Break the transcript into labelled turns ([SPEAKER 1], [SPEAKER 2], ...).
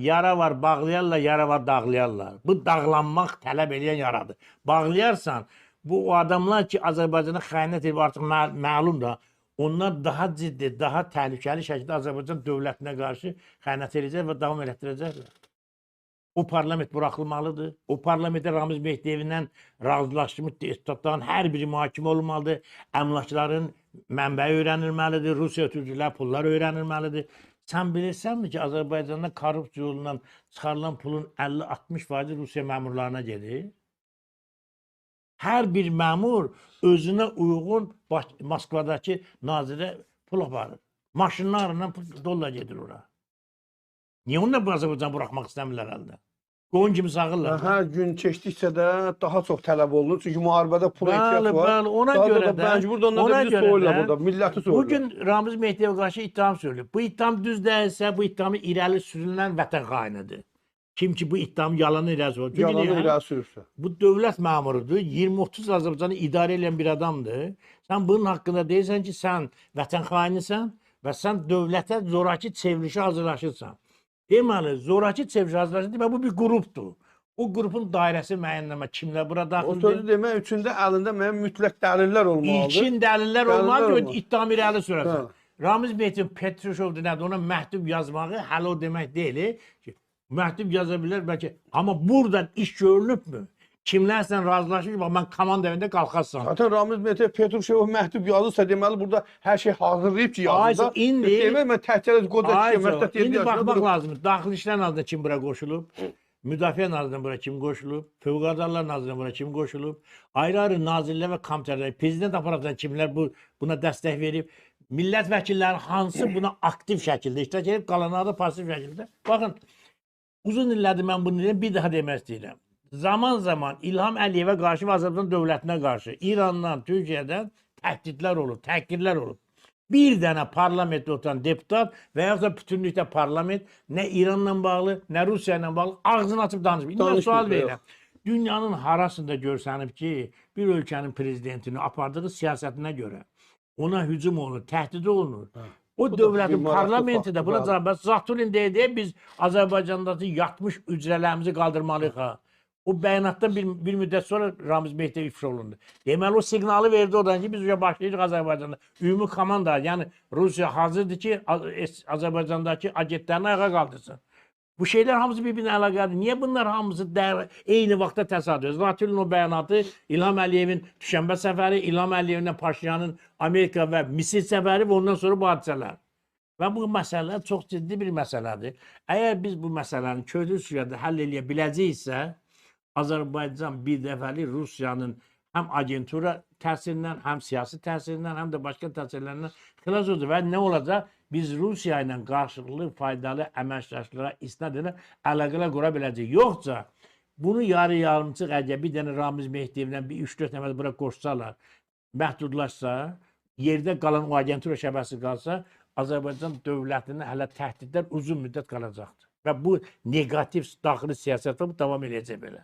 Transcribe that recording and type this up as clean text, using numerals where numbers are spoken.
[SPEAKER 1] yara var, bağlayarlar, yara var, dağlayarlar. Bu dağlanmaq tələb edən yaradır. Bağlayarsan, bu o adamlar ki, Azərbaycana xəyanət edib artıq məlum da, onlar daha ciddi, daha təhlükəli şəkildə Azərbaycan dövlətinə qarşı xəyanət edəcək və davam etdirəcəklər. O parlament buraxılmalıdır. O parlamentdə Ramiz Mehdiyevindən razılaşmış deputatların hər biri mühakimə olunmalıdır. Əmlakların mənbəyi öyrənilməlidir. Rusiya ötürücülər pullar öyrənilməlidir. Sən bilirsənmi ki, Azərbaycanda korrupsiya yolundan çıxarılan pulun 50-60% Rusiya məmurlarına gedir? Hər bir məmur özünə uyğun Moskvadakı nazirə pul aparır. Maşınlarla dollar gedir ora. Niyə onlar bu Azərbaycanı buraxmaq istəmirlər əldə? Qoyun kimi sağırlar.
[SPEAKER 2] Hər gün keçdikcə də daha çox tələb olunur. Çünki müharibədə pula ehtiyac var.
[SPEAKER 1] Bəli, ona görə də.
[SPEAKER 2] Məcbur da onlar da bizi soyurlar burada, milləti soyurlar.
[SPEAKER 1] Bugün Ramiz Mehdiyevə qarşı ittiham söylüyor. Bu ittiham düz deyilsə, bu ittihamı irəli sürülən vətən xainidir. Kim ki bu ittihamı yalanı irəli sürür.
[SPEAKER 2] Yalanı irəli sürürsə.
[SPEAKER 1] Bu dövlət məmurudur. 20-30 Azərbaycanı idarə edən bir adamdır. Sən bunun haqqında deyirsən ki, sən vətən xainisən və sən dövlətə zoraki çevrilişə hazırlaşırsan. Deməli, zoraki çeviriş hazırlaşır. Deməli, bu bir qrupdur. O qrupun dairəsi müəyyənləmə kimlər bura daxildir?
[SPEAKER 2] O sözü demək üçün də əlində mənim mütləq dəlillər olmalıdır.
[SPEAKER 1] İlkin dəlillər olmalıdır ki, ittiham irəli sürəsən. Ramiz Mehdiyev Petruşovdur nədir? Ona məktub yazmağı hələ o demək deyil ki, məktub yaza bilər bəlkə. Amma buradan iş görülübmü? Kimlərlə razılaşır ki, mən komanda evində qalxarsan.
[SPEAKER 2] Zaten Ramiz Mehdiyev Petruşov məktub yazırsa deməli burada hər şey hazırlayıb ki, yazırsa.
[SPEAKER 1] İndi
[SPEAKER 2] mən təhcələ qoca
[SPEAKER 1] indi baxmaq lazımdır. Daxili İşlər Nazirliyinə kim bura qoşulub? Müdafiə Nazirliyinə bura kim qoşulub? Fövqəladə Hallar Nazirliyinə bura kim qoşulub? Ayrı-ayrı nazirlər və komitələr, prezident aparatından kimlər buna dəstək verib? Millət vəkilləri hansı buna aktiv şəkildə iştirak edib, qalanları da pasif şəkildə? Baxın, uzun illərdir mən bunu deyirəm, bir daha demək istəyirəm. Zaman İlham Əliyevə qarşı və Azərbaycan dövlətinə qarşı İrandan, Türkiyədən təhdidlər olub, təhqirlər olub. Bir dənə parlamentdə oturan deputat və yaxud da bütünlükdə parlament nə İranla bağlı, nə Rusiya ilə bağlı ağzını açıb danışmır. İndi sual verirəm. Dünyanın harasında görsənib ki, bir ölkənin prezidentini apardığı siyasətinə görə ona hücum olunur, təhdid olunur. O dövlətin parlamenti də buna cavab verir. Zatulin deyə biz Azərbaycandakı yatmış ücrələrimizi qaldırmalıyıq. O bəyanatdan bir müddət sonra Ramiz Mehdiyev ifşa olundu. Deməli o siqnalı verdi oradan ki, biz başlayacağıq Azərbaycanda. Ümumi komanda, yəni Rusiya hazırdır ki, Azərbaycandakı agentlərini ayağa qaldırsın. Bu şeylər hamısı bir-birinə əlaqədir. Niyə bunlar hamısı eyni vaxtda təsadüf? Zatulin o bəyanatı, İlham Əliyevin Düşənbə səfəri, İlham Əliyevlə Paşinyanın Amerika və Misir səfəri və ondan sonra bu hadisələr. Və bu məsələ çox ciddi bir məsələdir. Əgər biz bu məsələni köklü sürətdə həll edə biləcəksə, Azərbaycan bir dəfəli Rusiyanın həm agentura təsirindən, həm siyasi təsirindən, həm də başqa təsirlərindən xilas olacaq. Və nə olacaq? Biz Rusiya ilə qarşılıqlı faydalı əməkdaşlığa isnad edən əlaqələr qura biləcəyik. Yoxsa bunu yarı-yarımçıq əgər bir dənə Ramiz Mehdiyevlə bir 3-4 nəfər bura qoşsalar, məhdudlaşsa, yerdə qalan o agentura şəbəkəsi qalsa, Azərbaycan dövlətinin hələ təhdidlər uzun müddət qalacaqdır. Və bu negativ daxili siyasətlə bu davam edəcək belə.